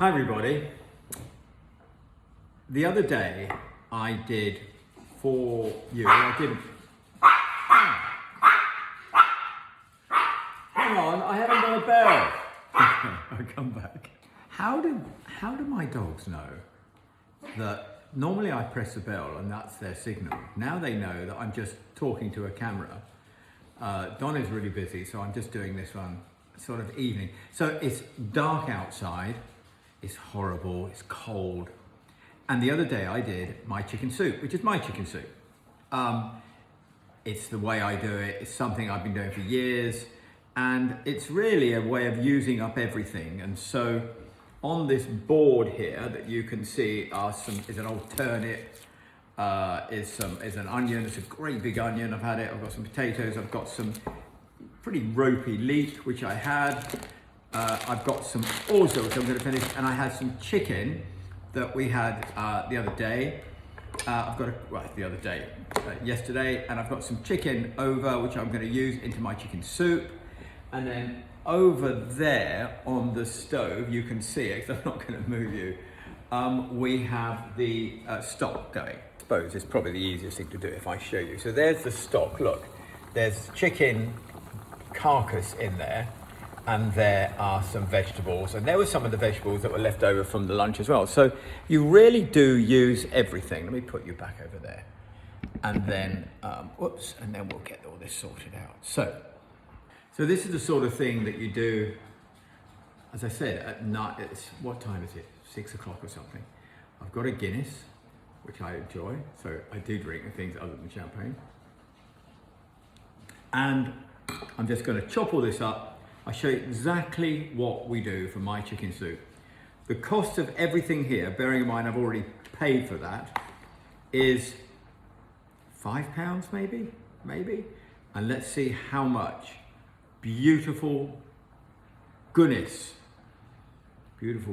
Hi everybody. The other day I did for you, hang on, I haven't got a bell. I'll come back. How do my dogs know that normally I press the bell and that's their signal? Now they know that I'm just talking to a camera. Don is really busy, so I'm just doing this one sort of evening. So it's dark outside. It's horrible, it's cold. And the other day I did my chicken soup, which is my chicken soup. It's the way I do it, it's something I've been doing for years, and it's really a way of using up everything. And so on this board here that you can see is an old turnip, is an onion, it's a great big onion, I've got some potatoes, I've got some pretty ropey leek, which I had. I've got some also, which I'm going to finish, and I had some chicken that we had the other day. Yesterday, and I've got some chicken over, which I'm going to use into my chicken soup. And then over there on the stove, you can see it, because I'm not going to move you, we have the stock going. I suppose it's probably the easiest thing to do if I show you. So there's the stock, look, there's chicken carcass in there. And there are some vegetables, and there were some of the vegetables that were left over from the lunch as well. So you really do use everything. Let me put you back over there. And then, and then we'll get all this sorted out. So this is the sort of thing that you do, as I said, at night. What time is it? 6 o'clock or something. I've got a Guinness, which I enjoy. So I do drink things other than champagne. And I'm just going to chop all this up. I'll show you exactly what we do for my chicken soup. The cost of everything here, bearing in mind I've already paid for that, is £5 maybe. And let's see how much. Beautiful goodness, beautiful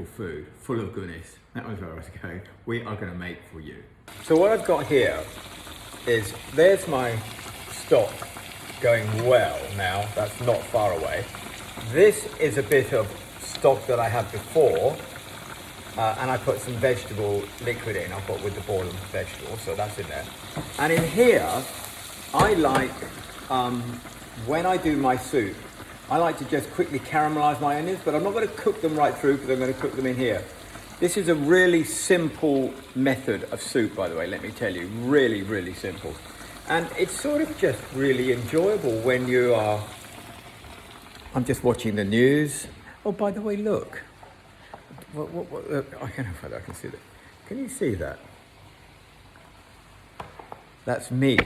food, full of goodness. That was where I was going. We are going to make for you. So what I've got here is, there's my stock going well now, that's not far away. This is a bit of stock that I had before, and I put some vegetable liquid in. I put with the boiled vegetables, so that's in there. And in here, I like, when I do my soup, I like to just quickly caramelize my onions, but I'm not going to cook them right through because I'm going to cook them in here. This is a really simple method of soup, by the way, let me tell you, really, really simple. And it's sort of just really enjoyable when you are, I'm just watching the news. Oh, by the way, look. What, I don't know if I can see that. Can you see that? That's me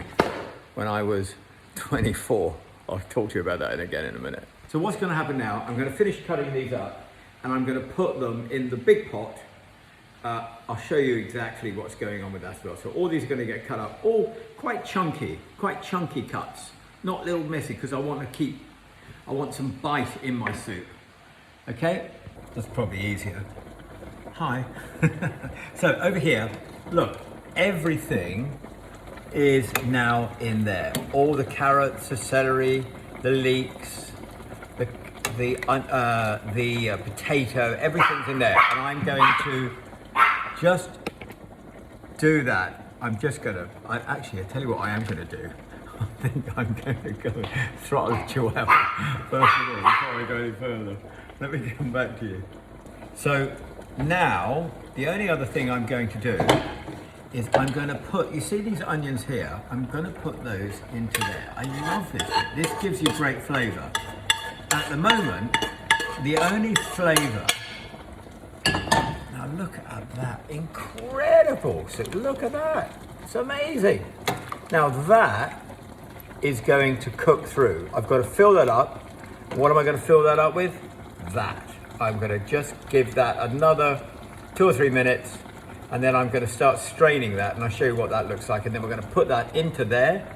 when I was 24. I'll talk to you about that again in a minute. So what's going to happen now, I'm going to finish cutting these up and I'm going to put them in the big pot. I'll show you exactly what's going on with that as well. So all these are going to get cut up, all quite chunky cuts, not little messy, because I want some bite in my soup. Okay, that's probably easier. Hi. So over here, look, everything is now in there. All the carrots, the celery, the leeks, the potato, everything's in there, and I'm going to just do that. I tell you what I am going to do. I think I'm going to go throttle the chihuahua first of all before I go any further. Let me come back to you. So now, the only other thing I'm going to do is I'm going to put, you see these onions here? I'm going to put those into there. I love this. This gives you great flavour. At the moment, the only flavour, look at that, incredible. So look at that, it's amazing. Now that is going to cook through. I've got to fill that up. What am I going to fill that up with? That. I'm going to just give that another 2 or 3 minutes, and then I'm going to start straining that, and I'll show you what that looks like, and then we're going to put that into there,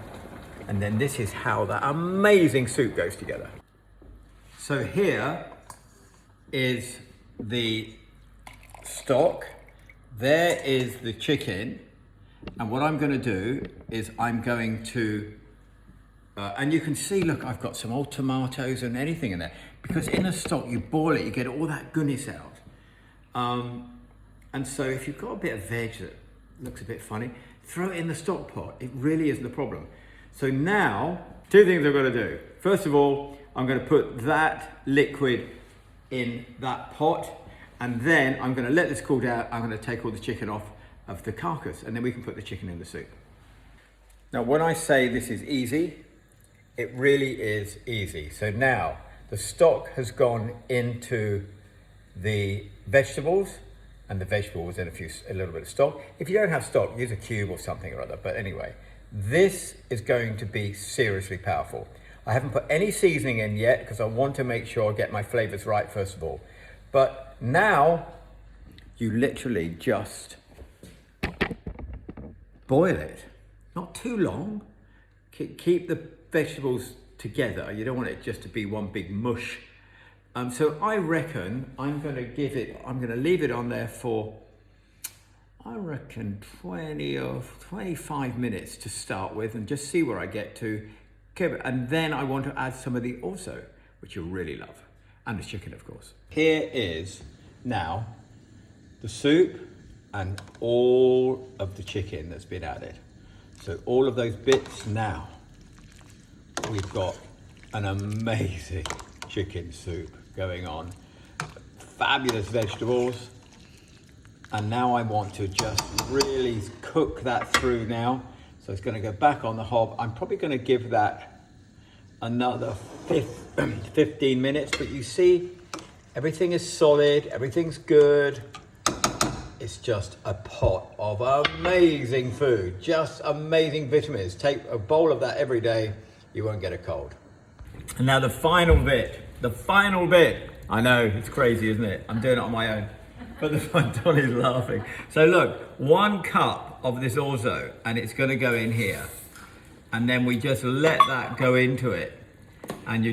and then this is how that amazing soup goes together. So here is the stock, there is the chicken, and what I'm going to do is I'm going to and you can see, look, I've got some old tomatoes and anything in there. because in a stock, you boil it, you get all that goodness out. And so if you've got a bit of veg that looks a bit funny, throw it in the stock pot. It really isn't a problem. So now, two things I've got to do. First of all, I'm going to put that liquid in that pot, and then I'm going to let this cool down. I'm going to take all the chicken off of the carcass, and then we can put the chicken in the soup. Now, when I say this is easy, it really is easy. So now the stock has gone into the vegetables, and the vegetables in a little bit of stock. If you don't have stock, use a cube or something or other. But anyway, this is going to be seriously powerful. I haven't put any seasoning in yet because I want to make sure I get my flavors right first of all. But now you literally just boil it. Not too long. Keep the vegetables together. You don't want it just to be one big mush. So I reckon I'm going to leave it on there for, I reckon 20 or 25 minutes to start with, and just see where I get to. And then I want to add some of the orzo, which you'll really love, and the chicken, of course. Here is now the soup and all of the chicken that's been added. So all of those bits now, we've got an amazing chicken soup going on. Fabulous vegetables. And now I want to just really cook that through now. So it's going to go back on the hob. I'm probably going to give that another 15 minutes, but you see, everything is solid, everything's good. It's just a pot of amazing food, just amazing vitamins. Take a bowl of that every day, you won't get a cold. And now the final bit. I know, it's crazy, isn't it? I'm doing it on my own. But Donnie's laughing. So look, 1 cup of this orzo, and it's gonna go in here. And then we just let that go into it. And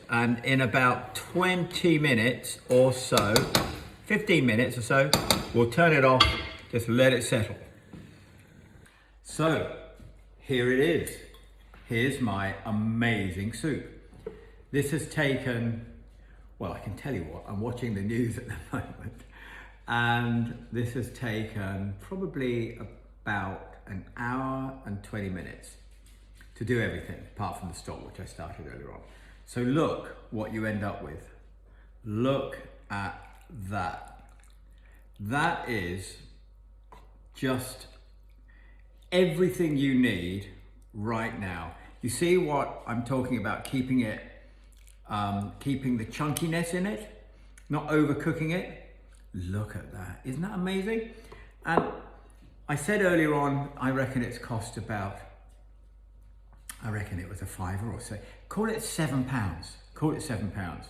and in about 20 minutes or so, 15 minutes or so, we'll turn it off, just let it settle. So, here it is. Here's my amazing soup. This has taken, well, I can tell you what, I'm watching the news at the moment. And this has taken probably about an hour and 20 minutes to do everything, apart from the stock, which I started earlier on. So look what you end up with. Look at that. That is just everything you need right now. You see what I'm talking about, keeping the chunkiness in it, not overcooking it. Look at that, isn't that amazing? And I said earlier on, I reckon it's cost about, I reckon it was a £5 or so. Call it £7, call it £7.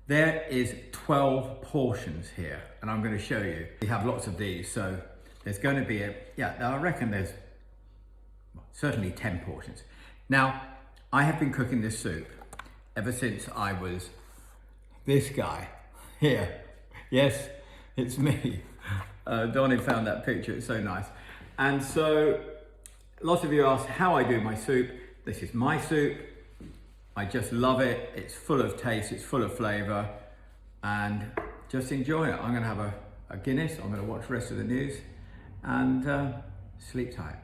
There is 12 portions here, and I'm gonna show you. We have lots of these, so there's gonna be I reckon there's certainly 10 portions. Now, I have been cooking this soup ever since I was this guy here. Yes, it's me. Donnie found that picture, it's so nice. And so, lots of you ask how I do my soup. This is my soup. I just love it. It's full of taste, it's full of flavor, and just enjoy it. I'm gonna have a Guinness, I'm gonna watch the rest of the news, and sleep tight.